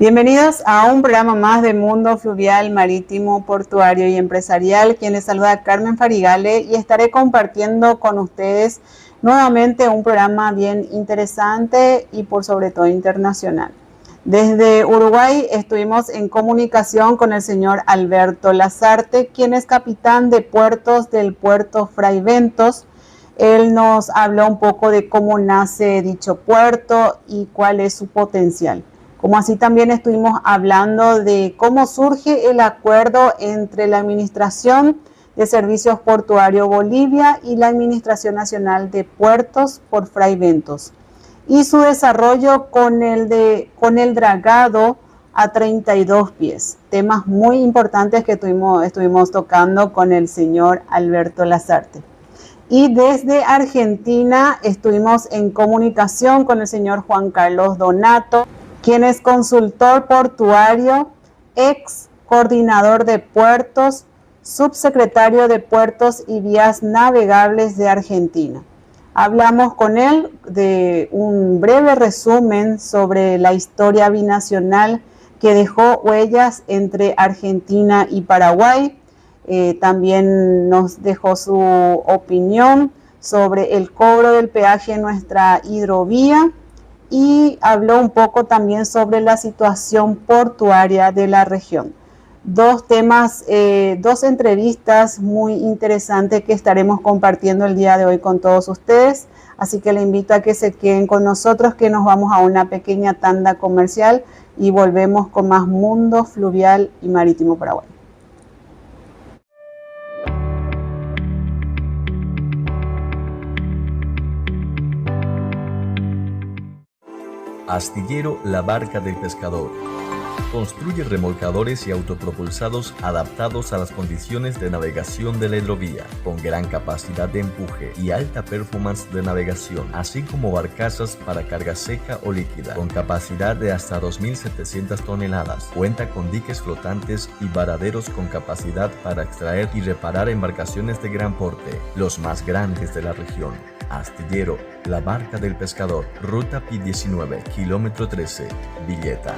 Bienvenidos a un programa más de Mundo Fluvial, Marítimo, Portuario y Empresarial. Quien les saluda Carmen Farigale y estaré compartiendo con ustedes nuevamente un programa bien interesante y por sobre todo internacional. Desde Uruguay estuvimos en comunicación con el señor Alberto Lasarte, quien es capitán de puertos del puerto Fray Bentos. Él nos habló un poco de cómo nace dicho puerto y cuál es su potencial. Como así también estuvimos hablando de cómo surge el acuerdo entre la Administración de Servicios Portuarios Bolivia y la Administración Nacional de Puertos por Fray Bentos y su desarrollo con el dragado a 32 pies. Temas muy importantes que estuvimos tocando con el señor Alberto Lasarte. Y desde Argentina estuvimos en comunicación con el señor Juan Carlos Donato, quien es consultor portuario, ex coordinador de puertos, subsecretario de Puertos y Vías Navegables de Argentina. Hablamos con él de un breve resumen sobre la historia binacional que dejó huellas entre Argentina y Paraguay. También nos dejó su opinión sobre el cobro del peaje en nuestra hidrovía y habló un poco también sobre la situación portuaria de la región. Dos temas, dos entrevistas muy interesantes que estaremos compartiendo el día de hoy con todos ustedes. Así que le invito a que se queden con nosotros, que nos vamos a una pequeña tanda comercial y volvemos con más Mundo Fluvial y Marítimo Paraguay. Astillero La Barca del Pescador. Construye remolcadores y autopropulsados adaptados a las condiciones de navegación de la hidrovía, con gran capacidad de empuje y alta performance de navegación, así como barcazas para carga seca o líquida, con capacidad de hasta 2.700 toneladas. Cuenta con diques flotantes y varaderos con capacidad para extraer y reparar embarcaciones de gran porte, los más grandes de la región. Astillero La Barca del Pescador, Ruta Pi-19, kilómetro 13, Villeta.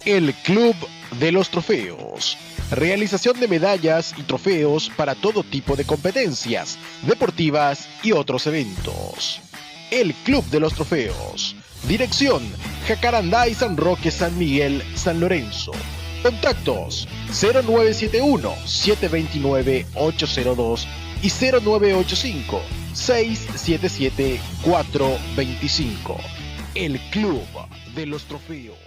El Club de los Trofeos. Realización de medallas y trofeos para todo tipo de competencias deportivas y otros eventos. El Club de los Trofeos. Dirección: Jacarandá y San Roque, San Miguel, San Lorenzo. Contactos: 0971-729-802 y 0985-677-425. El Club de los Trofeos.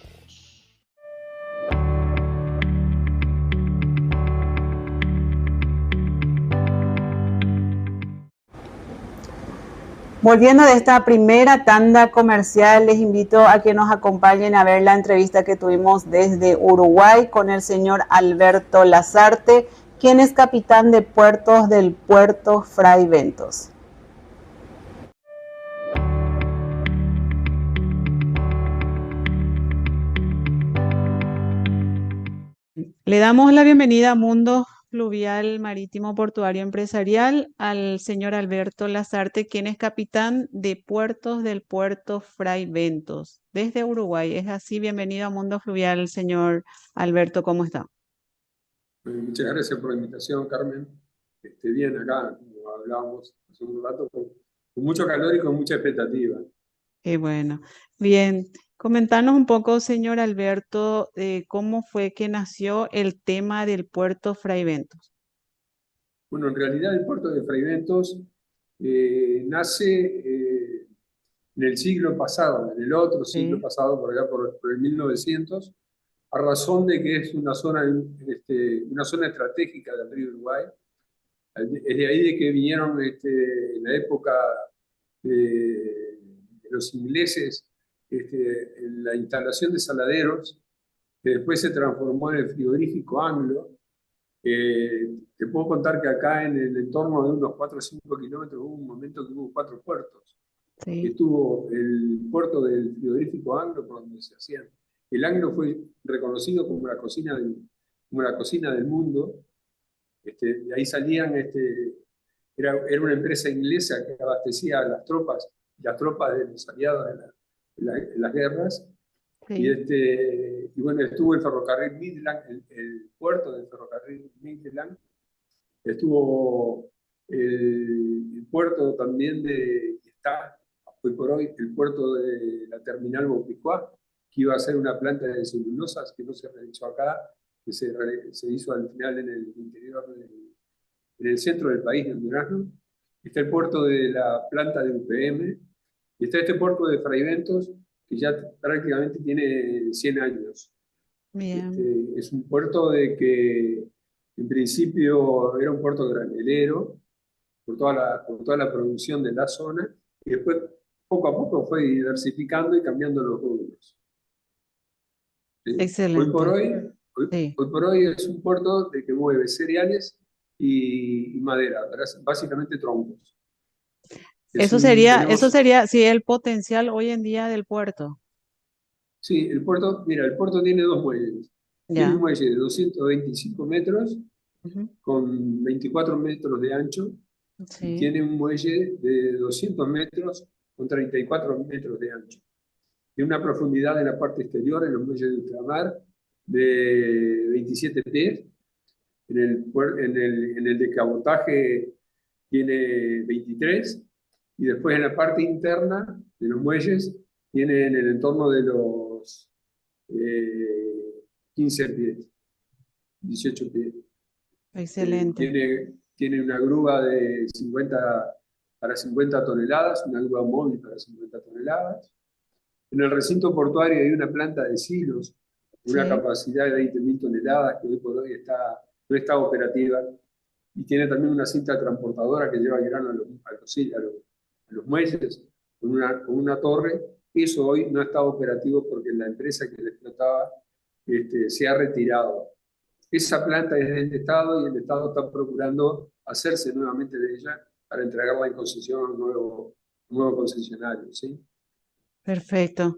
Volviendo de esta primera tanda comercial, les invito a que nos acompañen a ver la entrevista que tuvimos desde Uruguay con el señor Alberto Lasarte, quien es capitán de puertos del puerto Fray Bentos. Le damos la bienvenida a Mundo Fluvial, Marítimo, Portuario, Empresarial al señor Alberto Lasarte, quien es capitán de puertos del puerto Fray Bentos, desde Uruguay. Es así, bienvenido a Mundo Fluvial, señor Alberto, ¿cómo está? Muchas gracias por la invitación, Carmen. Bien, acá, como hablábamos hace un rato, con mucho calor y con mucha expectativa. Qué bueno. Bien, comentarnos un poco, señor Alberto, cómo fue que nació el tema del puerto Fray Bentos. Bueno, en realidad el puerto de Fray Bentos nace en el siglo pasado, en el otro siglo pasado, por allá por el 1900, a razón de que es una zona estratégica del río Uruguay. Es de ahí de que vinieron en la época de los ingleses en la instalación de saladeros, que después se transformó en el frigorífico Anglo. Te puedo contar que acá en el entorno de unos 4 o 5 kilómetros hubo un momento que hubo 4 puertos. Sí, estuvo el puerto del frigorífico Anglo, por donde se hacían. El Anglo fue reconocido como como la cocina del mundo. De ahí salían, era una empresa inglesa que abastecía a las tropas de los aliados en las guerras. sí, Y bueno, estuvo el ferrocarril Midland, el puerto del ferrocarril Midland, estuvo el puerto también está hoy por hoy, el puerto de la terminal Bopicuá, que iba a ser una planta de celulosas que no se realizó acá, que se hizo al final en el interior, en el centro del país, en Durazno. Está el puerto de la planta de UPM, y está este puerto de Fraiventos, que ya prácticamente tiene 100 años. bien. Es un puerto de que en principio era un puerto granelero por toda la producción de la zona, y después poco a poco fue diversificando y cambiando los rubros. ¿Sí? Excelente. Sí. Hoy por hoy es un puerto de que mueve cereales y madera, básicamente troncos. Eso Tenemos, sería, sí, el potencial hoy en día del puerto. sí, mira, el puerto tiene dos muelles. Tiene un Ya. muelle de 225 metros Ujú. con 24 metros de ancho, y Sí, tiene un muelle de 200 metros con 34 metros de ancho. Tiene una profundidad en la parte exterior, en los muelles de ultramar, de 27 pies. En el de cabotaje tiene 23, y después en la parte interna de los muelles tiene en el entorno de los 15 pies, 18 pies. excelente. Tiene una grúa para 50 toneladas, una grúa móvil para 50 toneladas. En el recinto portuario hay una planta de silos, una Sí, capacidad de 20.000 toneladas, que hoy por hoy no está operativa, y tiene también una cinta transportadora que lleva grano a los muelles con una torre. Eso hoy no está operativo porque la empresa que le explotaba se ha retirado. Esa planta es del Estado, y el Estado está procurando hacerse nuevamente de ella para entregarla en concesión a un nuevo concesionario, ¿sí? perfecto.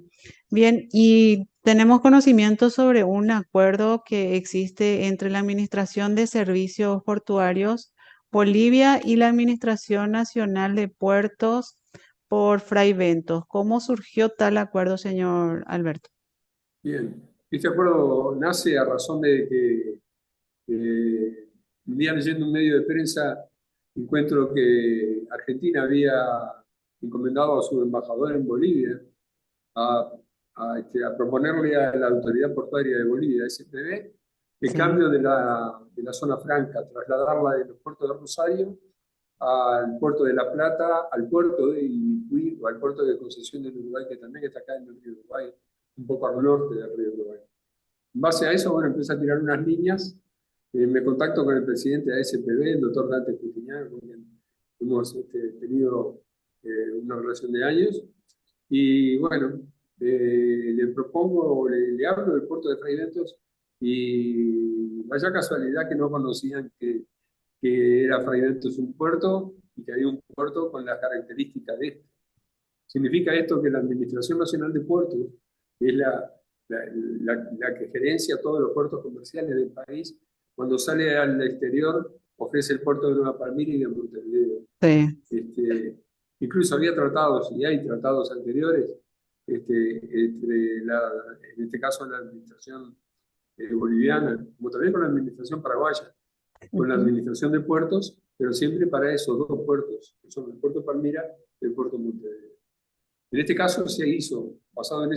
Bien, y tenemos conocimiento sobre un acuerdo que existe entre la Administración de Servicios Portuarios Bolivia y la Administración Nacional de Puertos por Fray Bentos. ¿Cómo surgió tal acuerdo, señor Alberto? Bien, este acuerdo nace a razón de que un día, leyendo un medio de prensa, encuentro que Argentina había encomendado a su embajador en Bolivia a, a proponerle a la Autoridad Portuaria de Bolivia, SPB, el Sí, cambio de la zona franca, trasladarla de los puertos de Rosario al puerto de La Plata, al puerto de Ibicuí, o al puerto de Concepción del Uruguay, que también está acá en el río Uruguay, un poco al norte del río Uruguay. En base a eso, bueno, empecé a tirar unas líneas. Me contacto con el presidente de ASPB, el doctor Dante Justiniano, con quien hemos tenido una relación de años. Y bueno, le propongo, le hablo del puerto de Fray Bentos, y vaya casualidad que no conocían que era Fray Bentos un puerto, y que había un puerto con las características de este. Significa esto que la Administración Nacional de Puertos, que es la que gerencia todos los puertos comerciales del país, cuando sale al exterior ofrece el puerto de Nueva Palmira y de Montevideo. sí. Este, Incluso había tratados, y hay tratados anteriores, en este caso la administración boliviana, como también con la administración paraguaya, con la Ujú. administración de puertos, pero siempre para esos dos puertos, que son el puerto Palmira y el puerto Montevideo. En este caso se hizo, basado en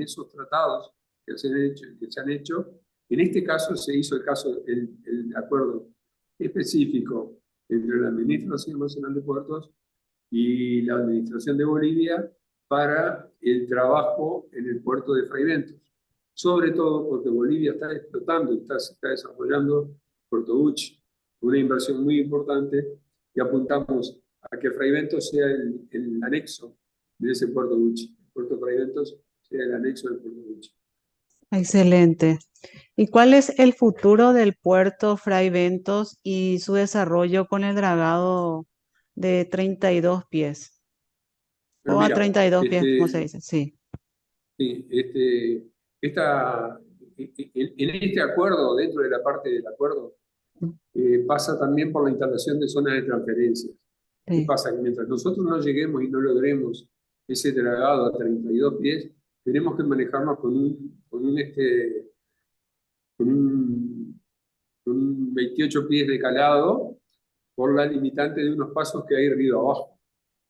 esos tratados que se han hecho, en este caso se hizo el acuerdo específico entre la Administración Nacional de Puertos y la Administración de Bolivia para el trabajo en el puerto de Fray Bentos. Sobre todo porque Bolivia está explotando y está desarrollando Puerto Uchi, una inversión muy importante, y apuntamos a que Fray Bentos sea el anexo de ese Puerto Uchi. El puerto de Fray Bentos sea el anexo del Puerto Uchi. Excelente. ¿Y cuál es el futuro del puerto Fray Bentos y su desarrollo con el dragado de 32 pies? Bueno, O a mira, 32 pies, como se dice, sí. sí, esta, en este acuerdo, dentro de la parte del acuerdo, pasa también por la instalación de zonas de transferencia. ¿Qué Sí, pasa? Que mientras nosotros no lleguemos y no logremos ese dragado a 32 pies, tenemos que manejarnos con un, con un 28 pies de calado por la limitante de unos pasos que hay río abajo.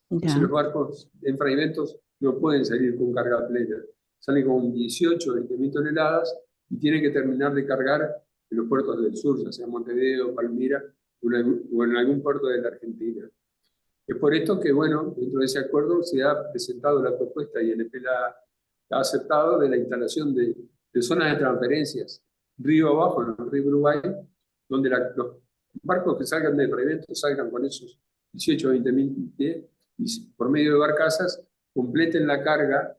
Entonces ya, los barcos en fragmentos no pueden salir con carga plena. Salen con 18 o 20 mil toneladas y tienen que terminar de cargar en los puertos del sur, ya sea Montevideo, Palmira o en algún puerto de la Argentina. Es por esto que, bueno, dentro de ese acuerdo se ha presentado la propuesta y el EP la ha aceptado de la instalación de zonas de transferencias río abajo, en el río Uruguay, donde los barcos que salgan de Prevento salgan con esos 18 o 20 mil pies y por medio de barcazas completen la carga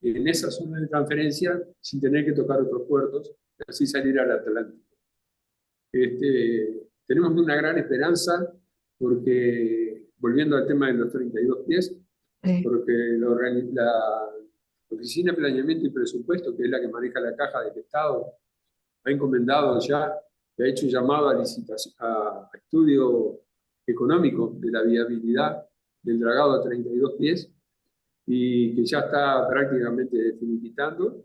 en esa zona de transferencia sin tener que tocar otros puertos y así salir al Atlántico. Tenemos una gran esperanza porque, volviendo al tema de los 32 pies, sí, porque la Oficina de Planeamiento y Presupuesto, que es la que maneja la caja del Estado, ha encomendado ya, ha hecho un llamado a licitación, a estudio económico de la viabilidad del dragado a 32 pies y que ya está prácticamente finiquitando.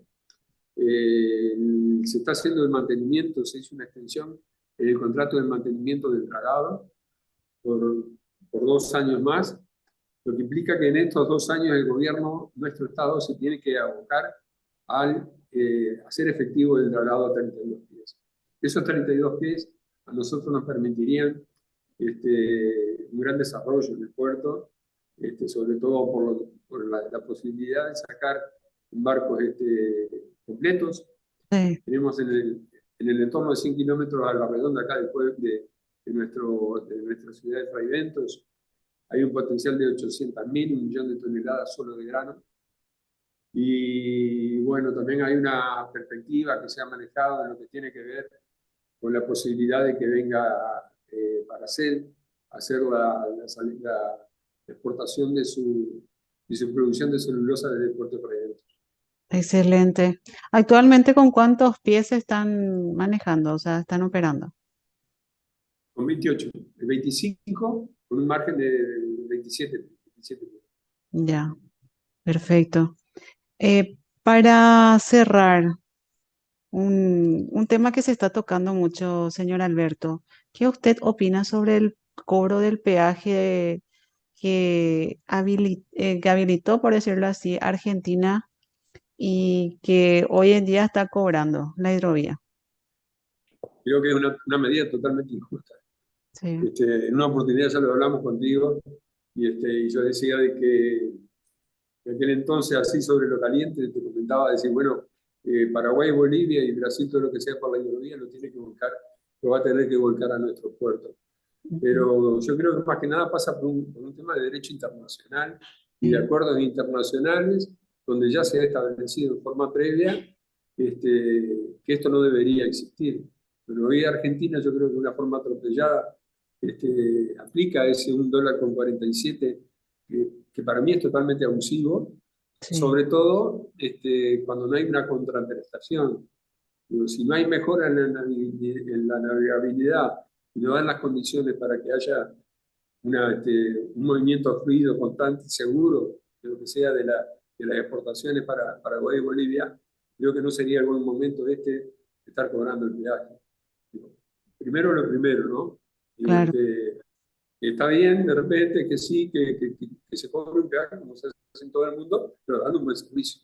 Se está haciendo el mantenimiento, se hizo una extensión en el contrato de mantenimiento del dragado por 2 años más, lo que implica que en estos 2 años el gobierno, nuestro Estado, se tiene que abocar al hacer efectivo el dragado a 32 pies. Esos 32 pies a nosotros nos permitirían un gran desarrollo en el puerto, sobre todo por la posibilidad de sacar barcos completos. sí. Tenemos en el entorno de 100 kilómetros a la redonda acá de nuestra ciudad de Fraiventos, hay un potencial de 800.000, 1 millón de toneladas solo de grano. Y bueno, también hay una perspectiva que se ha manejado en lo que tiene que ver con la posibilidad de que venga Paracel a hacer la exportación de su producción de celulosa desde el puerto de Fraiventos. Excelente. Actualmente, ¿con cuántos pies se están manejando? O sea, están operando. Con 28, el 25 con un margen de 27. Ya, perfecto. Para cerrar, un tema que se está tocando mucho, señor Alberto, ¿qué usted opina sobre el cobro del peaje que habilitó, por decirlo así, Argentina y que hoy en día está cobrando la hidrovía? Creo que es una medida totalmente injusta. Sí, En una oportunidad ya lo hablamos contigo y yo decía de que en aquel entonces, así sobre lo caliente, te comentaba, decir, bueno, Paraguay, Bolivia y Brasil, todo lo que sea por la hidrovía, lo va a tener que volcar a nuestros puertos. ujú, Pero yo creo que más que nada pasa por un tema de derecho internacional y de sí, acuerdos internacionales, donde ya se ha establecido en forma previa que esto no debería existir. Pero hoy Argentina, yo creo que de una forma atropellada, aplica ese $1,47, que para mí es totalmente abusivo, sí, sobre todo cuando no hay una contraprestación. Digo, si no hay mejora en la navegabilidad y no dan las condiciones para que haya un movimiento fluido, constante y seguro de lo que sea de las exportaciones para Paraguay y Bolivia, creo que no sería el buen momento estar cobrando el peaje. Digo, primero lo primero, ¿no? Digo, claro, está bien de repente que sí, que se cobre un peaje como se hace en todo el mundo, pero dando un buen servicio.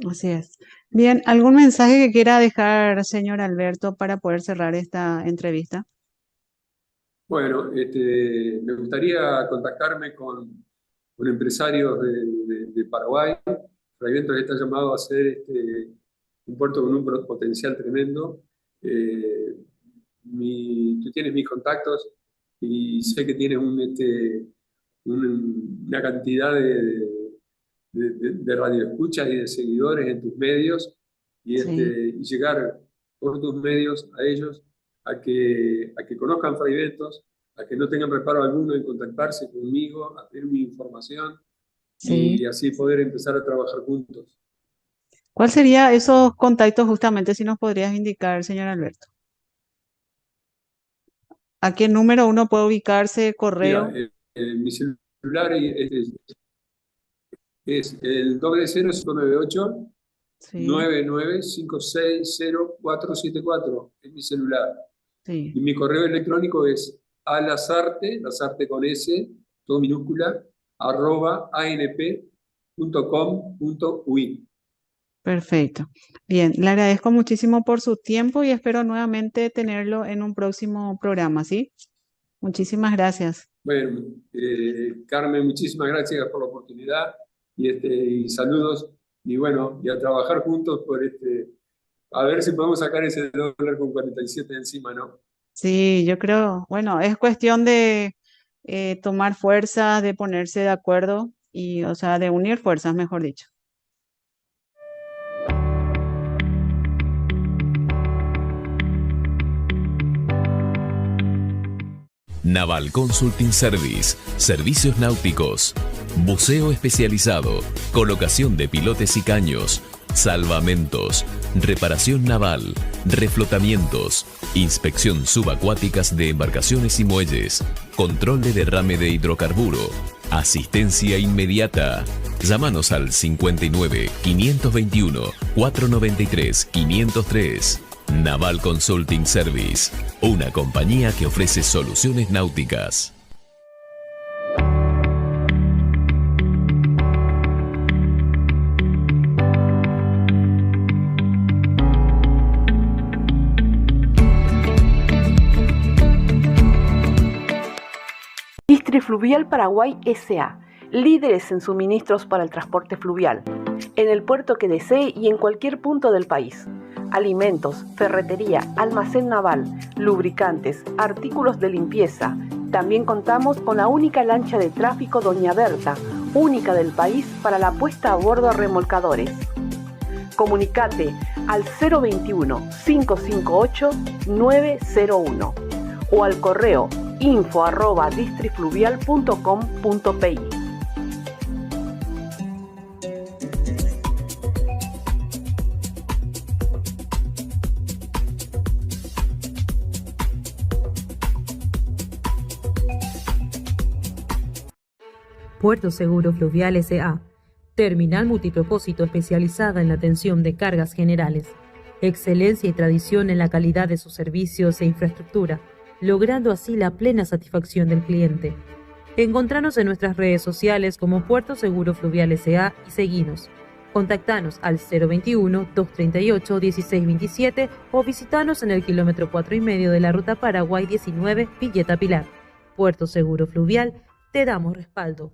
así es. Bien, ¿algún mensaje que quiera dejar, señor Alberto, para poder cerrar esta entrevista? Bueno, me gustaría contactarme con empresarios de Paraguay. Fraiventos está llamado a ser un puerto con un potencial tremendo. Eh, Tú tienes mis contactos y sé que tienes una cantidad de radioescuchas y de seguidores en tus medios Sí, y llegar por tus medios a ellos a que conozcan Fraiventos, a que no tengan reparo alguno en contactarse conmigo, a pedir mi información Sí. y así poder empezar a trabajar juntos. ¿Cuál sería esos contactos justamente si nos podrías indicar, señor Alberto? ¿A qué número uno puede ubicarse, Mira, correo? mi celular es el 0098 Sí, 99560474. Es mi celular. sí. Y mi correo electrónico es alasarte, lasarte con S, todo minúscula, @anp.com.uy. Perfecto. Bien, le agradezco muchísimo por su tiempo y espero nuevamente tenerlo en un próximo programa, ¿sí? Muchísimas gracias. Bueno, Carmen, muchísimas gracias por la oportunidad y saludos. Y bueno, y a trabajar juntos a ver si podemos sacar ese dólar con 47 encima, ¿no? Sí, yo creo, bueno, es cuestión de tomar fuerzas, de ponerse de acuerdo y, o sea, de unir fuerzas, mejor dicho. Naval Consulting Service, servicios náuticos, buceo especializado, colocación de pilotes y caños, salvamentos, reparación naval, reflotamientos, inspección subacuáticas de embarcaciones y muelles, control de derrame de hidrocarburo, asistencia inmediata. Llámanos al 59 521 493 503. Naval Consulting Service, una compañía que ofrece soluciones náuticas. Distrifluvial Paraguay S.A., líderes en suministros para el transporte fluvial, en el puerto que desee y en cualquier punto del país. Alimentos, ferretería, almacén naval, lubricantes, artículos de limpieza. También contamos con la única lancha de tráfico Doña Berta, única del país para la puesta a bordo a remolcadores. Comunicate al 021-558-901 o al correo info@distrifluvial.com.pi. Puerto Seguro Fluvial S.A., terminal multipropósito especializada en la atención de cargas generales. Excelencia y tradición en la calidad de sus servicios e infraestructura, logrando así la plena satisfacción del cliente. Encontranos en nuestras redes sociales como Puerto Seguro Fluvial S.A. y seguinos. Contactanos al 021-238-1627 o visitanos en el kilómetro 4,5 de la ruta Paraguay 19, Villeta Pilar. Puerto Seguro Fluvial, te damos respaldo.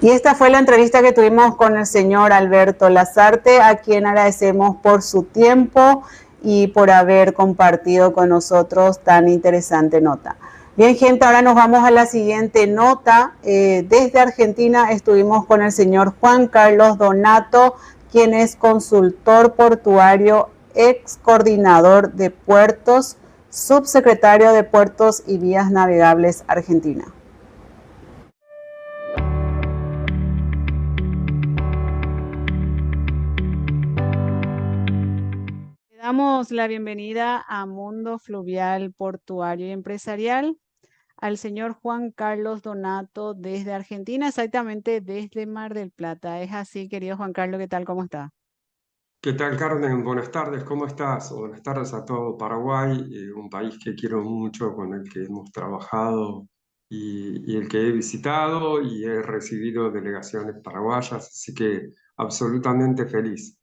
Y esta fue la entrevista que tuvimos con el señor Alberto Lasarte, a quien agradecemos por su tiempo y por haber compartido con nosotros tan interesante nota. Bien, gente, ahora nos vamos a la siguiente nota. Desde Argentina estuvimos con el señor Juan Carlos Donato, quien es consultor portuario, ex coordinador de puertos, subsecretario de Puertos y Vías Navegables Argentina. Damos la bienvenida a Mundo Fluvial, Portuario y Empresarial al señor Juan Carlos Donato desde Argentina, exactamente desde Mar del Plata. Es así, querido Juan Carlos, ¿qué tal? ¿Cómo está? ¿Qué tal, Carmen? Buenas tardes, ¿cómo estás? Buenas tardes a todo Paraguay, un país que quiero mucho, con el que hemos trabajado y el que he visitado y he recibido delegaciones paraguayas, así que absolutamente feliz.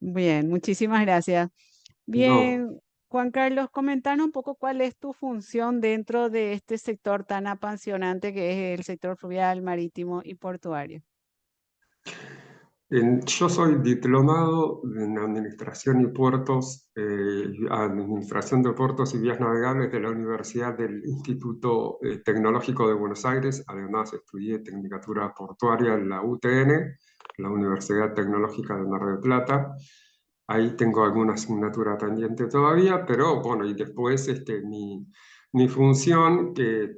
Bien, muchísimas gracias. No. Bien, Juan Carlos, comentanos un poco cuál es tu función dentro de este sector tan apasionante que es el sector fluvial, marítimo y portuario. Yo soy diplomado en Administración y Puertos, Administración de Puertos y Vías Navegables de la Universidad del Instituto Tecnológico de Buenos Aires. Además, estudié Tecnicatura Portuaria en la UTN, la Universidad Tecnológica de Mar del Plata. ahí tengo alguna asignatura pendiente todavía, pero bueno, y después mi función que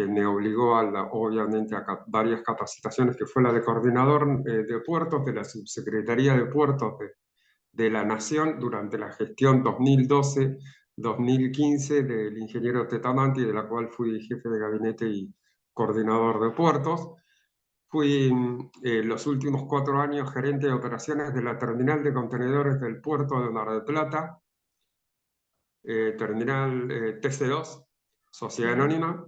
me obligó obviamente a varias capacitaciones, que fue la de coordinador de puertos de la Subsecretaría de Puertos de la Nación durante la gestión 2012-2015 del ingeniero Tetamanti, de la cual fui jefe de gabinete y coordinador de puertos. Fui los últimos 4 años gerente de operaciones de la terminal de contenedores del puerto de Mar del Plata, terminal TC2, Sociedad Anónima.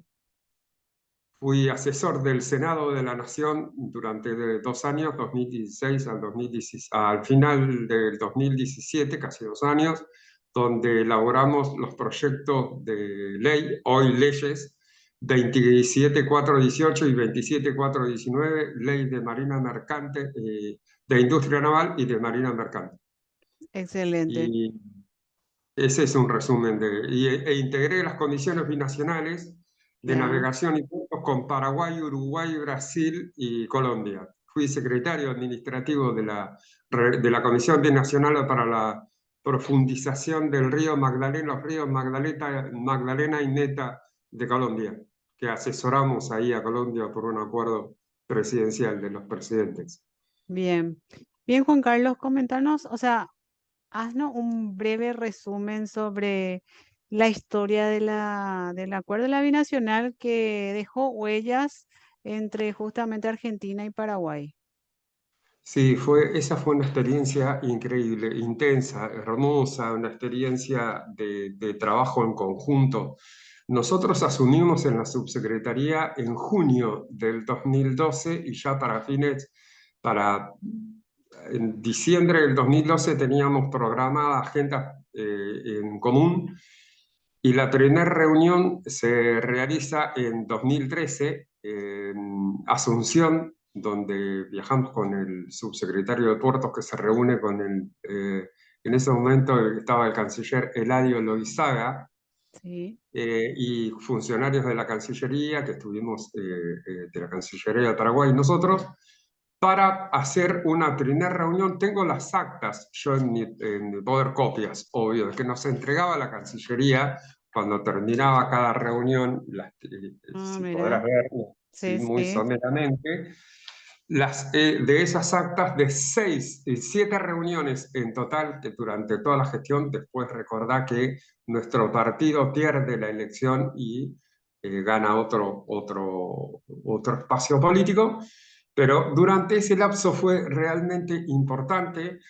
Fui asesor del Senado de la Nación durante 2 años, 2016 al final del 2017, casi 2 años, donde elaboramos los proyectos de ley, hoy leyes, 27.418 y 27.419, ley de Marina Mercante, de Industria Naval y de Marina Mercante. Excelente. Y ese es un resumen e integré las condiciones binacionales de navegación y puertos con Paraguay, Uruguay, Brasil y Colombia. Fui secretario administrativo de la Comisión Binacional para la profundización del río Magdalena, los ríos Magdalena y Meta de Colombia, que asesoramos ahí a Colombia por un acuerdo presidencial de los presidentes. Bien. Bien, Juan Carlos, comentanos, o sea, haznos un breve resumen sobre la historia del acuerdo de la binacional que dejó huellas entre justamente Argentina y Paraguay. Sí, esa fue una experiencia increíble, intensa, hermosa, una experiencia de trabajo en conjunto. Nosotros asumimos en la subsecretaría en junio del 2012 y ya en diciembre del 2012 teníamos programada agenda en común, y la primera reunión se realiza en 2013 en Asunción, donde viajamos con el subsecretario de Puertos, que se reúne con en ese momento estaba el canciller Eladio Loizaga, Sí. y funcionarios de la Cancillería, que estuvimos de la Cancillería de Paraguay, nosotros, para hacer una primera reunión. Tengo las actas, yo en mi poder copias, obvio, que nos entregaba la Cancillería cuando terminaba cada reunión, si podrás Mira. ver, Sí, sí, muy sí. someramente, de esas actas de 7 reuniones en total que durante toda la gestión. Después recordá que nuestro partido pierde la elección y gana otro espacio político, pero durante ese lapso fue realmente importante.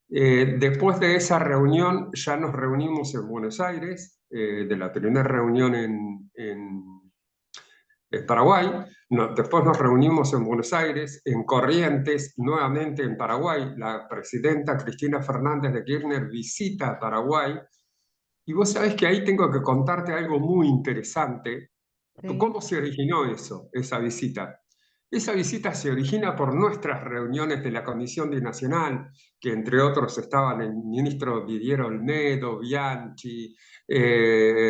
Después de esa reunión ya nos reunimos en Buenos Aires, de la primera reunión en Paraguay. Después nos reunimos en Buenos Aires, en Corrientes, nuevamente en Paraguay. La presidenta Cristina Fernández de Kirchner visita Paraguay. Y vos sabés que ahí tengo que contarte algo muy interesante. Sí. ¿Cómo se originó esa visita? Esa visita se origina por nuestras reuniones de la Comisión Binacional, que entre otros estaban el ministro Didier Olmedo, Bianchi,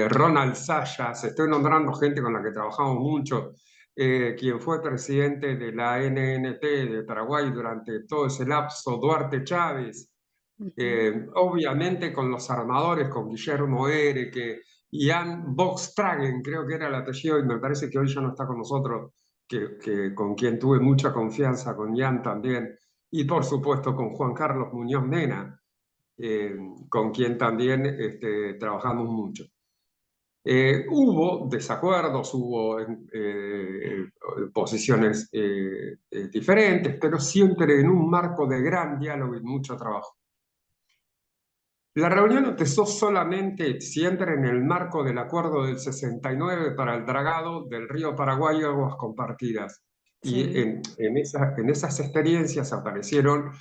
Ronald Sayas. Estoy nombrando gente con la que trabajamos mucho, quien fue presidente de la ANNT de Paraguay durante todo ese lapso, Duarte Chávez, obviamente con los armadores, con Guillermo Ereke, Jan Bockstragen, creo que era el apellido, y me parece que hoy ya no está con nosotros, con quien tuve mucha confianza, con Jan también, y por supuesto con Juan Carlos Muñoz Mena, con quien también trabajamos mucho. Hubo desacuerdos, hubo posiciones diferentes, pero siempre en un marco de gran diálogo y mucho trabajo. La reunión empezó solamente siempre en el marco del acuerdo del 69 para el dragado del río Paraguay, aguas compartidas. Y Sí. en esas experiencias aparecieron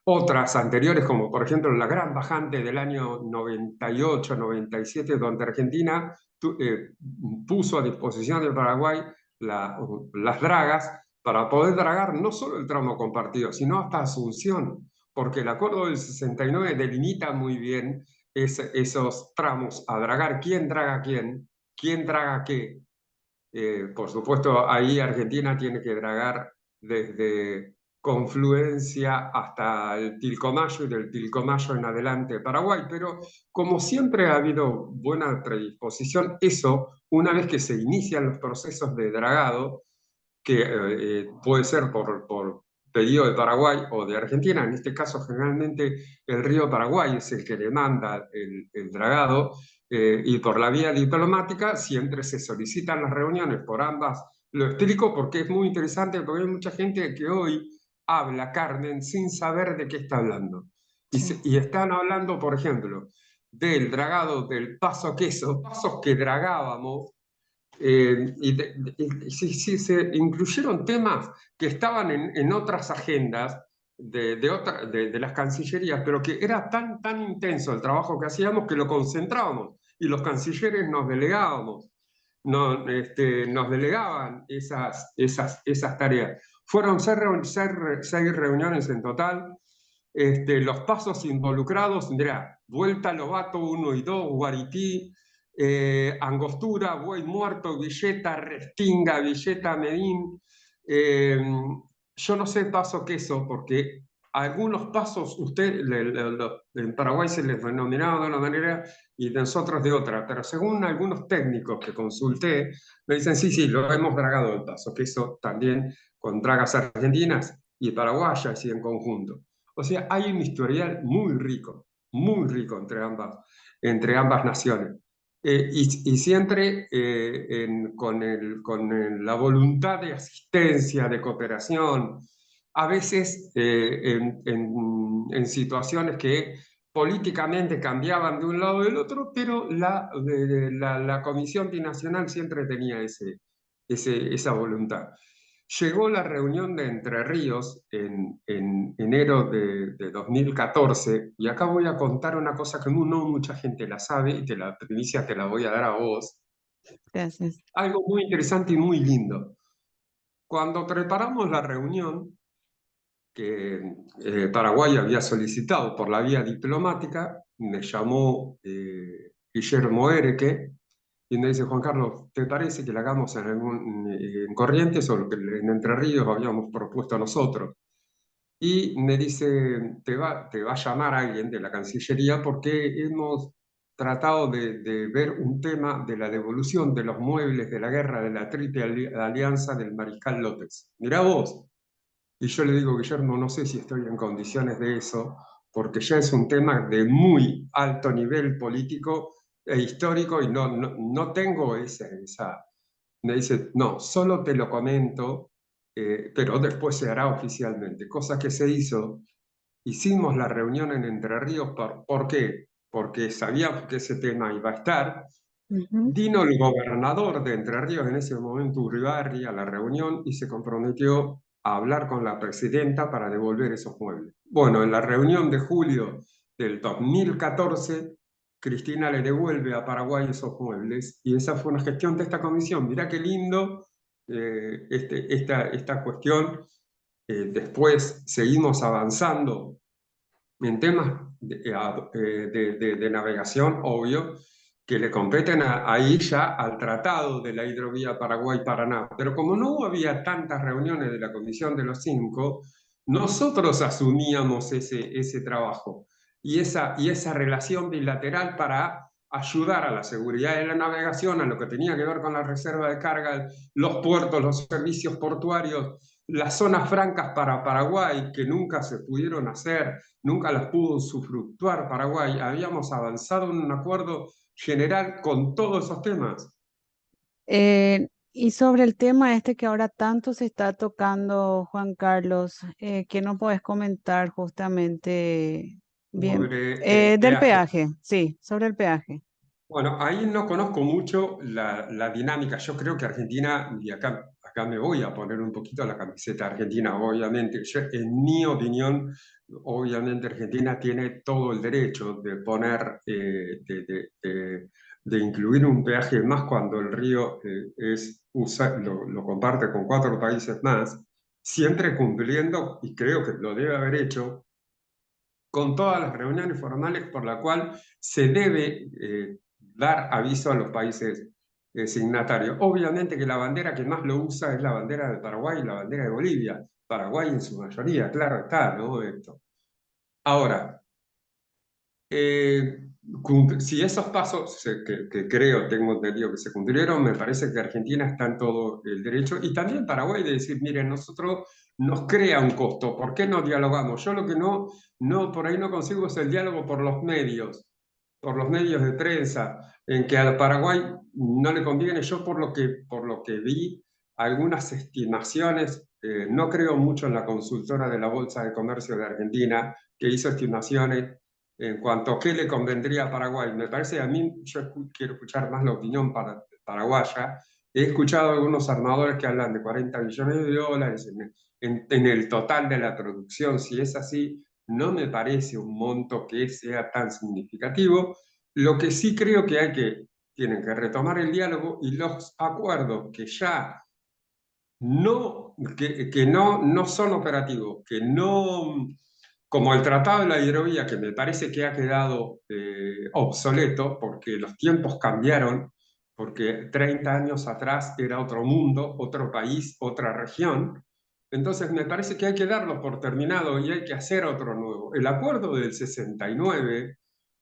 otras anteriores, como por ejemplo la gran bajante del año 98-97, donde Argentina puso a disposición de Paraguay las dragas para poder dragar no solo el tramo compartido, sino hasta Asunción, porque el acuerdo del 69 delimita muy bien esos tramos a dragar, quién draga quién draga qué. Por supuesto, ahí Argentina tiene que dragar desde confluencia hasta el Pilcomayo y del Pilcomayo en adelante de Paraguay, pero como siempre ha habido buena predisposición, eso, una vez que se inician los procesos de dragado, que puede ser por pedido de Paraguay o de Argentina, en este caso generalmente el río Paraguay es el que demanda el dragado, y por la vía diplomática siempre se solicitan las reuniones por ambas. Lo explico porque es muy interesante, porque hay mucha gente que hoy habla, Carmen, sin saber de qué está hablando. Y están hablando, por ejemplo, del dragado del Paso Queso, pasos que dragábamos, sí, se incluyeron temas que estaban en otras agendas de las cancillerías, pero que era tan intenso el trabajo que hacíamos que lo concentrábamos y los cancilleres nos delegábamos, nos delegaban esas tareas. Fueron seis reuniones en total. Los pasos involucrados, mirá, Vuelta a Lobato 1 y 2, Guarití, Angostura, Buey Muerto, Villeta, Restinga, Villeta, Medín. Yo no sé Paso Queso, porque algunos pasos, en Paraguay se les denominaba de una manera y nosotros de otra, pero según algunos técnicos que consulté, me dicen, sí, lo hemos dragado el Paso Queso también con dragas argentinas y paraguayas y en conjunto. O sea, hay un historial muy rico entre ambas naciones. Y siempre con la voluntad de asistencia, de cooperación, a veces en situaciones que políticamente cambiaban de un lado o del otro, pero la Comisión Binacional siempre tenía esa voluntad. Llegó la reunión de Entre Ríos en enero de 2014, y acá voy a contar una cosa que no mucha gente la sabe, y la primicia te la voy a dar a vos. Gracias. Algo muy interesante y muy lindo. Cuando preparamos la reunión, que Paraguay había solicitado por la vía diplomática, me llamó Guillermo Ereque, y me dice, Juan Carlos, ¿te parece que la hagamos en Corrientes o lo que en Entre Ríos habíamos propuesto nosotros? Y me dice, te va a llamar alguien de la Cancillería porque hemos tratado de ver un tema de la devolución de los muebles de la guerra de la Triple Alianza del Mariscal López. Mirá vos. Y yo le digo, Guillermo, no sé si estoy en condiciones de eso, porque ya es un tema de muy alto nivel político e histórico y no tengo esa. Me dice, no, solo te lo comento, pero después se hará oficialmente. Cosa que se hizo. Hicimos la reunión en Entre Ríos. ¿Por qué? Porque sabíamos que ese tema iba a estar. Vino el gobernador de Entre Ríos en ese momento, Uribarri, a la reunión y se comprometió a hablar con la presidenta para devolver esos muebles. Bueno, en la reunión de julio del 2014, Cristina le devuelve a Paraguay esos muebles y esa fue una gestión de esta comisión. Mirá qué lindo esta cuestión. Después seguimos avanzando en temas de navegación, obvio, que le competen ahí ya al Tratado de la Hidrovía Paraguay-Paraná. Pero como no había tantas reuniones de la Comisión de los Cinco, nosotros asumíamos ese trabajo y esa relación bilateral para ayudar a la seguridad de la navegación, a lo que tenía que ver con la reserva de carga, los puertos, los servicios portuarios, las zonas francas para Paraguay, que nunca se pudieron hacer, nunca las pudo usufructuar Paraguay. Habíamos avanzado en un acuerdo general con todos esos temas. Y sobre el tema este que ahora tanto se está tocando, Juan Carlos, ¿qué nos puedes comentar justamente bien? Sobre Del peaje. peaje, sí, sobre el peaje. Bueno, ahí no conozco mucho la dinámica. Yo creo que Argentina, y acá me voy a poner un poquito la camiseta argentina, obviamente. En mi opinión, obviamente Argentina tiene todo el derecho de poner, de incluir un peaje más cuando el río lo comparte con 4 países más, siempre cumpliendo, y creo que lo debe haber hecho, con todas las reuniones formales por la cual se debe dar aviso a los países signatarios. Obviamente que la bandera que más lo usa es la bandera de Paraguay y la bandera de Bolivia, Paraguay en su mayoría, claro está, ¿no? Esto. Ahora, si esos pasos que creo, tengo entendido que se cumplieron, me parece que Argentina está en todo el derecho y también Paraguay de decir, miren, nosotros nos crea un costo, ¿por qué no dialogamos? Yo lo que por ahí no consigo es el diálogo por los medios de prensa, en que al Paraguay no le conviene. Yo por lo que vi, algunas estimaciones, no creo mucho en la consultora de la Bolsa de Comercio de Argentina, que hizo estimaciones en cuanto a qué le convendría a Paraguay. Me parece, a mí, quiero escuchar más la opinión paraguaya. He escuchado a algunos armadores que hablan de 40 millones de dólares en el total de la producción. Si es así, no me parece un monto que sea tan significativo. Lo que sí creo que tienen que retomar el diálogo y los acuerdos que ya no son operativos, que no, como el Tratado de la Hidrovía, que me parece que ha quedado obsoleto porque los tiempos cambiaron, porque 30 años atrás era otro mundo, otro país, otra región. Entonces me parece que hay que darlo por terminado y hay que hacer otro nuevo. El acuerdo del 69,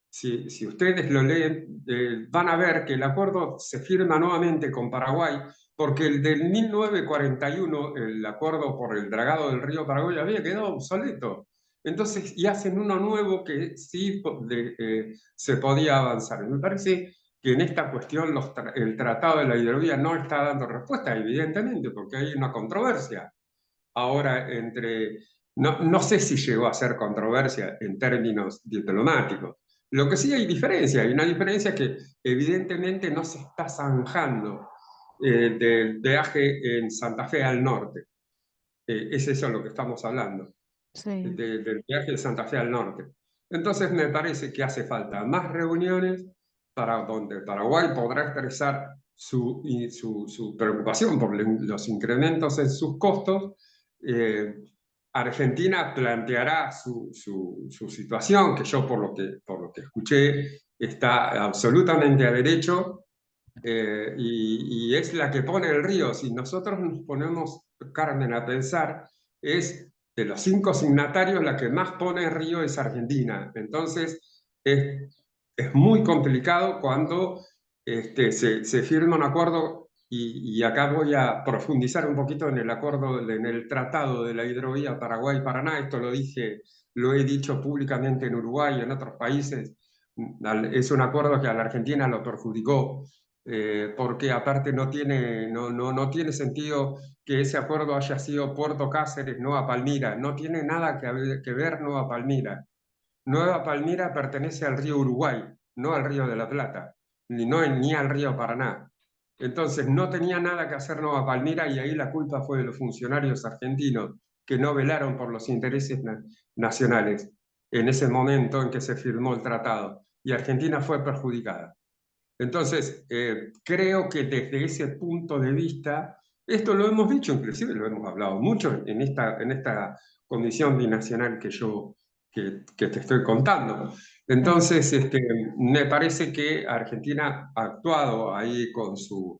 si ustedes lo leen, van a ver que el acuerdo se firma nuevamente con Paraguay, porque el del 1941, el acuerdo por el dragado del río Paraguay, había quedado obsoleto. Entonces, y hacen uno nuevo que sí se podía avanzar. Me parece que en esta cuestión el Tratado de la Hidrovía no está dando respuesta, evidentemente, porque hay una controversia ahora no sé si llegó a ser controversia en términos diplomáticos. Lo que sí hay una diferencia que evidentemente no se está zanjando del peaje en Santa Fe al norte. Es eso lo que estamos hablando, Sí. del peaje de Santa Fe al norte. Entonces me parece que hace falta más reuniones para donde Paraguay podrá expresar su preocupación por los incrementos en sus costos. Argentina planteará su situación, que yo por lo que escuché está absolutamente a derecho, y es la que pone el río. Si nosotros nos ponemos, Carmen, a pensar, es de los 5 signatarios la que más pone el río es Argentina. Entonces es muy complicado cuando se firma un acuerdo. Y acá voy a profundizar un poquito en el acuerdo, en el Tratado de la Hidrovía Paraguay-Paraná. Esto lo he dicho públicamente en Uruguay y en otros países. Es un acuerdo que a la Argentina lo perjudicó, porque aparte no tiene sentido que ese acuerdo haya sido Puerto Cáceres, Nueva Palmira. No tiene nada que ver Nueva Palmira. Nueva Palmira pertenece al río Uruguay, no al río de la Plata, ni al río Paraná. Entonces no tenía nada que hacer Nueva Palmira y ahí la culpa fue de los funcionarios argentinos que no velaron por los intereses nacionales en ese momento en que se firmó el tratado y Argentina fue perjudicada. Entonces, creo que desde ese punto de vista, esto lo hemos dicho, inclusive lo hemos hablado mucho en esta condición binacional que te estoy contando. Entonces, me parece que Argentina ha actuado ahí con su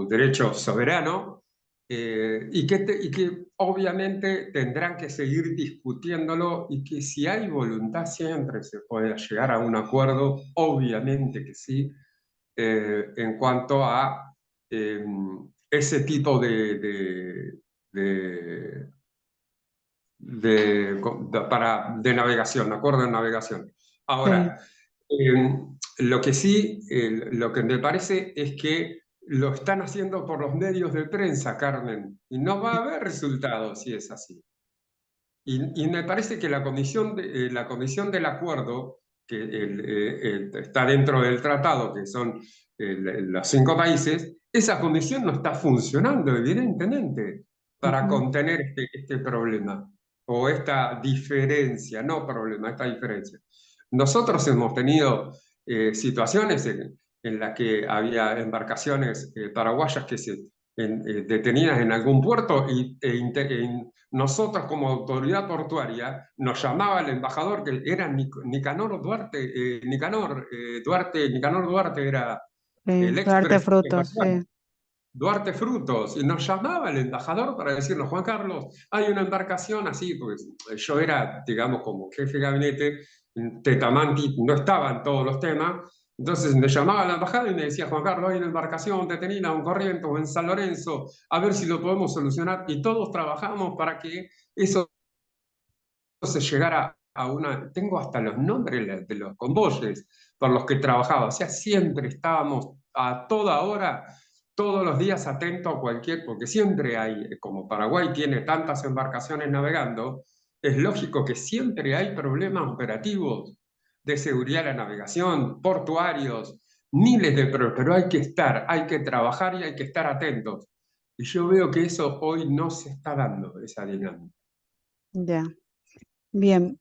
derecho soberano, y que obviamente tendrán que seguir discutiéndolo y que si hay voluntad siempre se puede llegar a un acuerdo, obviamente que sí, en cuanto a ese tipo de navegación, acuerdo de navegación. Ahora, lo que sí, lo que me parece es que lo están haciendo por los medios de prensa, Carmen, y no va a haber resultados si es así. Y me parece que la comisión del acuerdo, que está dentro del tratado, que son los 5 países, esa comisión no está funcionando, evidentemente, para contener este problema, o esta diferencia, no problema, esta diferencia. Nosotros hemos tenido situaciones en las que había embarcaciones paraguayas que detenidas en algún puerto nosotros como autoridad portuaria nos llamaba el embajador, que era Nicanor Duarte, Nicanor Duarte era el Duarte expresidente Frutos, actual. Duarte Frutos, y nos llamaba el embajador para decirnos, Juan Carlos, hay una embarcación así, pues yo era, digamos, como jefe de gabinete, en Tetamanti no estaban todos los temas, entonces me llamaba a la embajada y me decía, Juan Carlos, hay una embarcación detenida en Corrientes o en San Lorenzo, a ver si lo podemos solucionar, y todos trabajamos para que eso se llegara a una... Tengo hasta los nombres de los convoyes por los que trabajaba, o sea, siempre estábamos a toda hora, todos los días atentos a cualquier, porque siempre hay, como Paraguay tiene tantas embarcaciones navegando, es lógico que siempre hay problemas operativos de seguridad de la navegación, portuarios, miles de problemas, pero hay que estar, hay que trabajar y hay que estar atentos. Y yo veo que eso hoy no se está dando, esa dinámica. Ya, bien.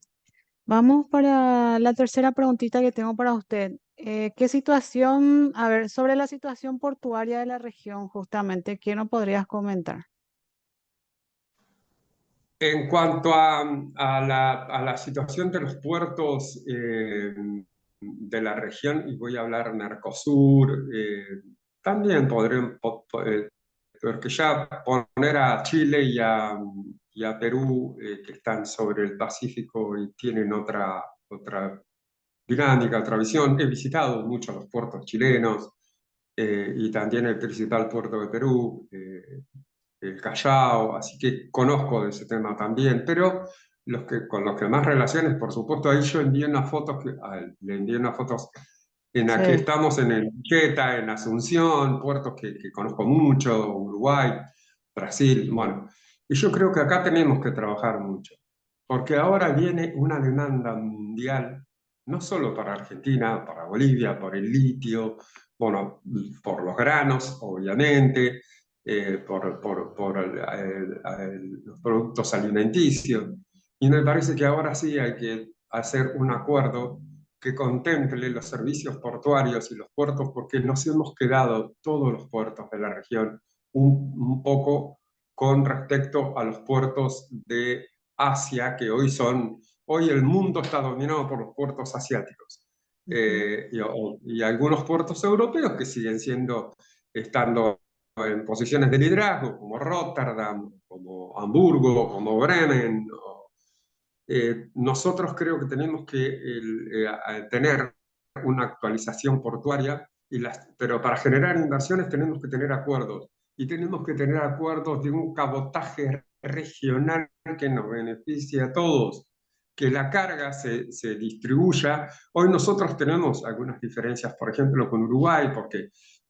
Vamos para la tercera preguntita que tengo para usted. ¿Qué situación, a ver, sobre la situación portuaria de la región, justamente, qué nos podrías comentar? En cuanto a la situación de los puertos de la región, y voy a hablar Mercosur, también podré, porque ya poner a Chile y a Perú, que están sobre el Pacífico y tienen otra dinámica, otra visión. He visitado muchos los puertos chilenos y también el principal puerto de Perú. El Callao, así que conozco de ese tema también, pero con los que más relaciones, por supuesto, ahí yo envié unas fotos, le envié unas fotos en las que Sí, estamos en el Queta, en Asunción, puertos que conozco mucho, Uruguay, Brasil, bueno, y yo creo que acá tenemos que trabajar mucho, porque ahora viene una demanda mundial, no solo para Argentina, para Bolivia, por el litio, bueno, por los granos, obviamente, los productos alimenticios. Y me parece que ahora sí hay que hacer un acuerdo que contemple los servicios portuarios y los puertos, porque nos hemos quedado, todos los puertos de la región, un poco con respecto a los puertos de Asia, que hoy el mundo está dominado por los puertos asiáticos. ujú, Y algunos puertos europeos que siguen estando en posiciones de liderazgo, como Rotterdam, como Hamburgo, como Bremen. Nosotros creo que tenemos que tener una actualización portuaria, pero para generar inversiones tenemos que tener acuerdos. Y tenemos que tener acuerdos de un cabotaje regional que nos beneficie a todos, que la carga se distribuya. Hoy nosotros tenemos algunas diferencias, por ejemplo, con Uruguay, porque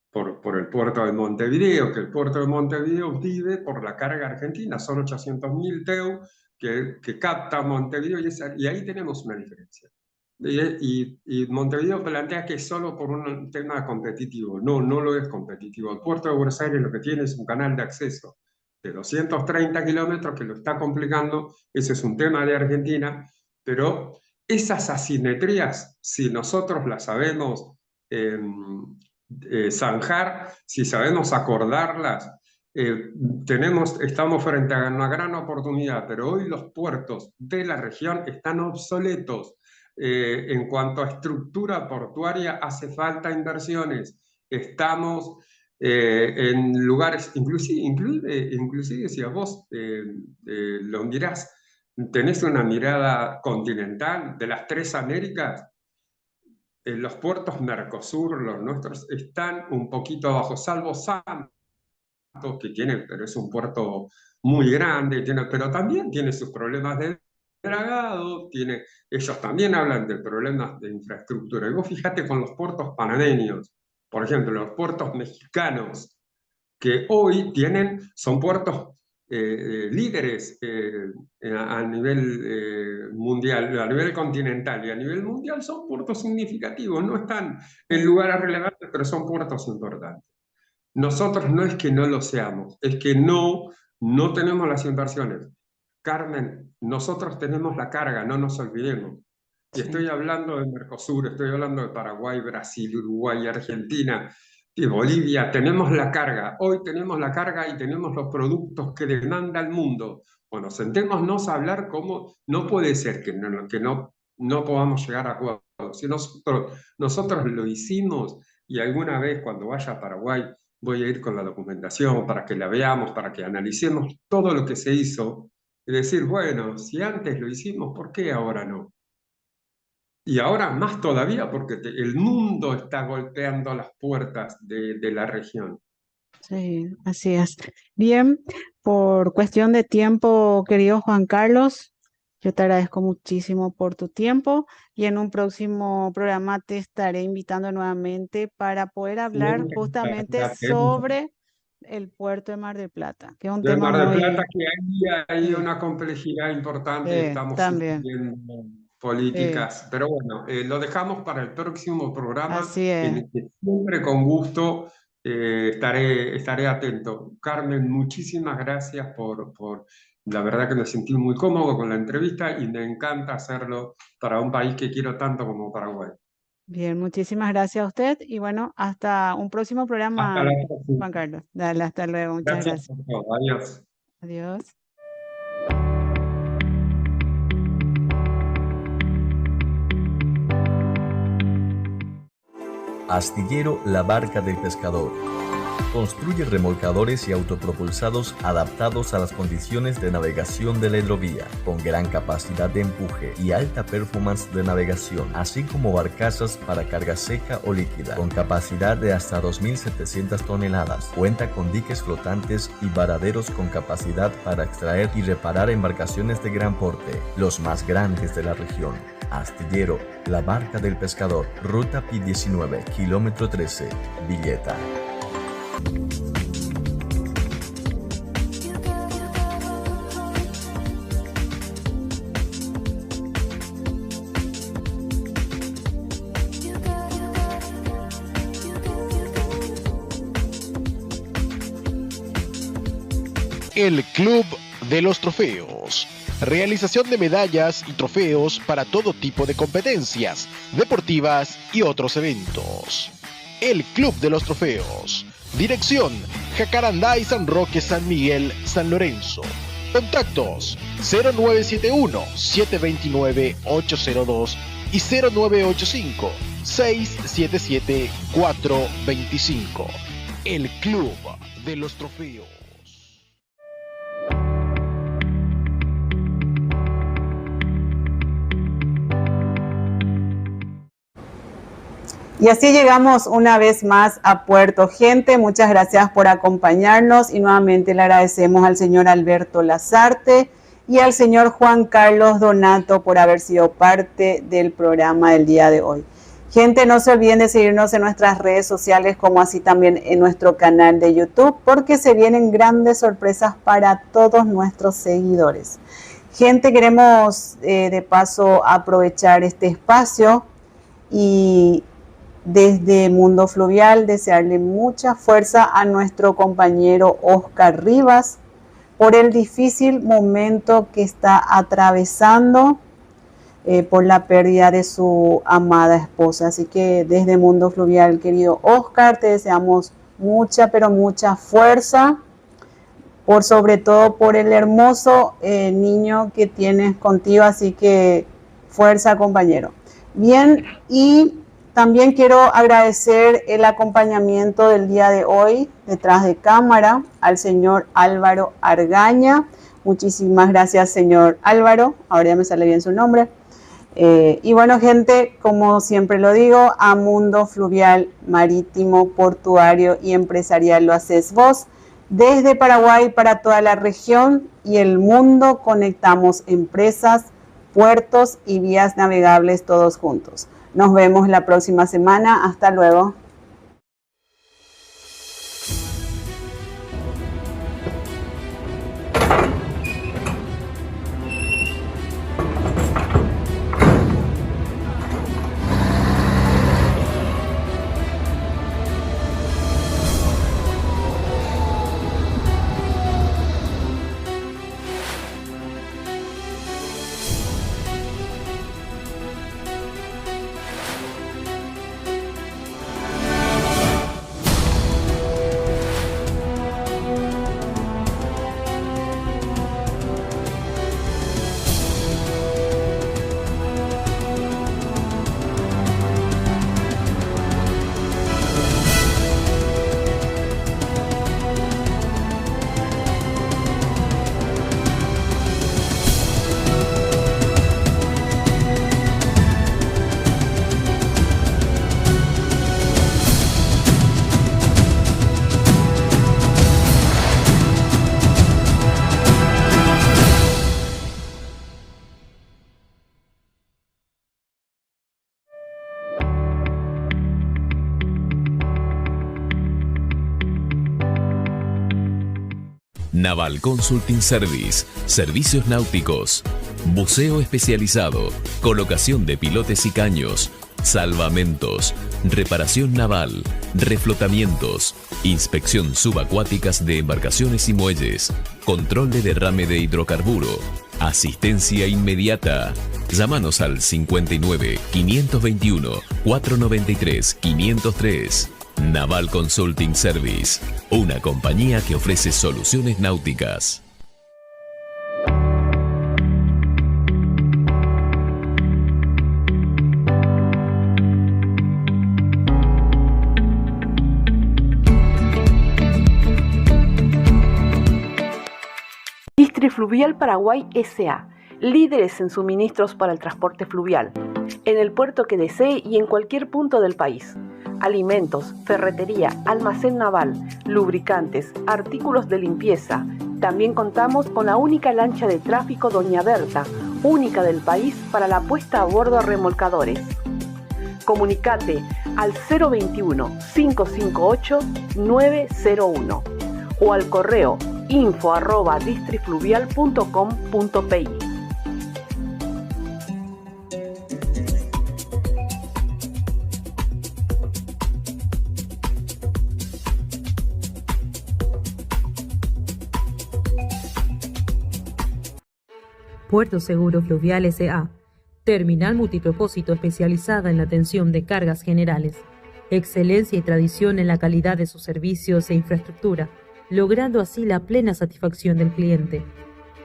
por el puerto de Montevideo, que el puerto de Montevideo vive por la carga argentina, son 800.000 TEU que capta Montevideo y ahí tenemos una diferencia. Y Montevideo plantea que es solo por un tema competitivo. No, no lo es competitivo. El puerto de Buenos Aires lo que tiene es un canal de acceso de 230 kilómetros que lo está complicando. Ese es un tema de Argentina, pero esas asimetrías, si nosotros las sabemos eh, zanjar, si sabemos acordarlas, eh, estamos frente a una gran oportunidad, pero hoy los puertos de la región están obsoletos. En cuanto a estructura portuaria, hace falta inversiones. Estamos en lugares, inclusive si a vos lo mirás, tenés una mirada continental de las tres Américas, los puertos Mercosur, los nuestros, están un poquito abajo, salvo Santos, que tiene, pero es un puerto muy grande, pero también tiene sus problemas de dragado, ellos también hablan de problemas de infraestructura. Y vos fíjate con los puertos panameños, por ejemplo, los puertos mexicanos, que hoy son puertos líderes a nivel mundial, a nivel continental y a nivel mundial son puertos significativos, no están en sí, lugares relevantes, pero son puertos importantes. Nosotros no es que no lo seamos, es que no tenemos las inversiones. Carmen, nosotros tenemos la carga, no nos olvidemos. Y estoy sí. hablando de Mercosur, estoy hablando de Paraguay, Brasil, Uruguay, Argentina y Bolivia. Tenemos la carga, hoy tenemos la carga y tenemos los productos que demanda el mundo. Bueno, sentémonos a hablar cómo no puede ser que no podamos llegar a acuerdos. Si nosotros lo hicimos y alguna vez cuando vaya a Paraguay voy a ir con la documentación para que la veamos, para que analicemos todo lo que se hizo y decir, bueno, si antes lo hicimos, ¿por qué ahora no? Y ahora más todavía porque el mundo está golpeando las puertas de la región. Sí, así es. Bien, por cuestión de tiempo, querido Juan Carlos, yo te agradezco muchísimo por tu tiempo y en un próximo programa te estaré invitando nuevamente para poder hablar justamente sobre el puerto de Mar del Plata, que es un Del tema Mar del muy... Plata, que hay Sí, una complejidad importante, estamos también, siguiendo sí, políticas, pero bueno, lo dejamos para el próximo programa, así en es. el que siempre con gusto estaré atento. Carmen, muchísimas gracias la verdad que me sentí muy cómodo con la entrevista y me encanta hacerlo para un país que quiero tanto como Paraguay. Bien, muchísimas gracias a usted y bueno, hasta un próximo Hasta la programa, próxima. Juan Carlos. Dale, hasta luego, muchas Gracias gracias. por todo. Adiós. Adiós. Astillero La Barca del Pescador. Construye remolcadores y autopropulsados adaptados a las condiciones de navegación de la hidrovía, con gran capacidad de empuje y alta performance de navegación, así como barcazas para carga seca o líquida, con capacidad de hasta 2.700 toneladas. Cuenta con diques flotantes y varaderos con capacidad para extraer y reparar embarcaciones de gran porte, los más grandes de la región. Astillero La Barca del Pescador, Ruta Pi-19, kilómetro 13, Villeta. El Club de los Trofeos. Realización de medallas y trofeos para todo tipo de competencias deportivas y otros eventos. El Club de los Trofeos. Dirección: Jacarandá y San Roque, San Miguel, San Lorenzo. Contactos: 0971-729-802 y 0985-677-425. El Club de los Trofeos. Y así llegamos una vez más a Puerto. Gente, muchas gracias por acompañarnos y nuevamente le agradecemos al señor Alberto Lazarte y al señor Juan Carlos Donato por haber sido parte del programa del día de hoy. Gente, no se olviden de seguirnos en nuestras redes sociales, como así también en nuestro canal de YouTube, porque se vienen grandes sorpresas para todos nuestros seguidores. Gente, queremos de paso aprovechar este espacio y desde Mundo Fluvial desearle mucha fuerza a nuestro compañero Oscar Rivas por el difícil momento que está atravesando por la pérdida de su amada esposa. Así que desde Mundo Fluvial, querido Oscar, te deseamos mucha, pero mucha fuerza, por sobre todo por el hermoso niño que tienes contigo. Así que fuerza, compañero. Bien, y también quiero agradecer el acompañamiento del día de hoy detrás de cámara al señor Álvaro Argaña. Muchísimas gracias, señor Álvaro. Ahora ya me sale bien su nombre. Y bueno, gente, como siempre lo digo, a Mundo Fluvial, Marítimo, Portuario y Empresarial lo haces vos. Desde Paraguay para toda la región y el mundo conectamos empresas, puertos y vías navegables todos juntos. Nos vemos la próxima semana. Hasta luego. Naval Consulting Service, servicios náuticos, buceo especializado, colocación de pilotes y caños, salvamentos, reparación naval, reflotamientos, inspección subacuáticas de embarcaciones y muelles, control de derrame de hidrocarburo, asistencia inmediata. Llámanos al 59 521 493 503. Naval Consulting Service, una compañía que ofrece soluciones náuticas. Distrifluvial Paraguay S.A., líderes en suministros para el transporte fluvial, en el puerto que desee y en cualquier punto del país. Alimentos, ferretería, almacén naval, lubricantes, artículos de limpieza. También contamos con la única lancha de tráfico Doña Berta, única del país para la puesta a bordo a remolcadores. Comunicate al 021-558-901 o al correo info@distrifluvial.com.pi. Puerto Seguro Fluvial S.A. Terminal multipropósito especializada en la atención de cargas generales. Excelencia y tradición en la calidad de sus servicios e infraestructura, logrando así la plena satisfacción del cliente.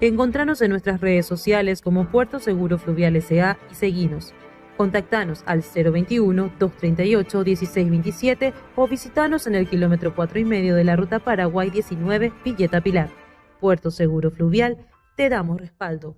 Encontranos en nuestras redes sociales como Puerto Seguro Fluvial S.A. y seguinos. Contactanos al 021-238-1627 o visitanos en el kilómetro 4,5 de la Ruta Paraguay 19, Villeta Pilar. Puerto Seguro Fluvial, te damos respaldo.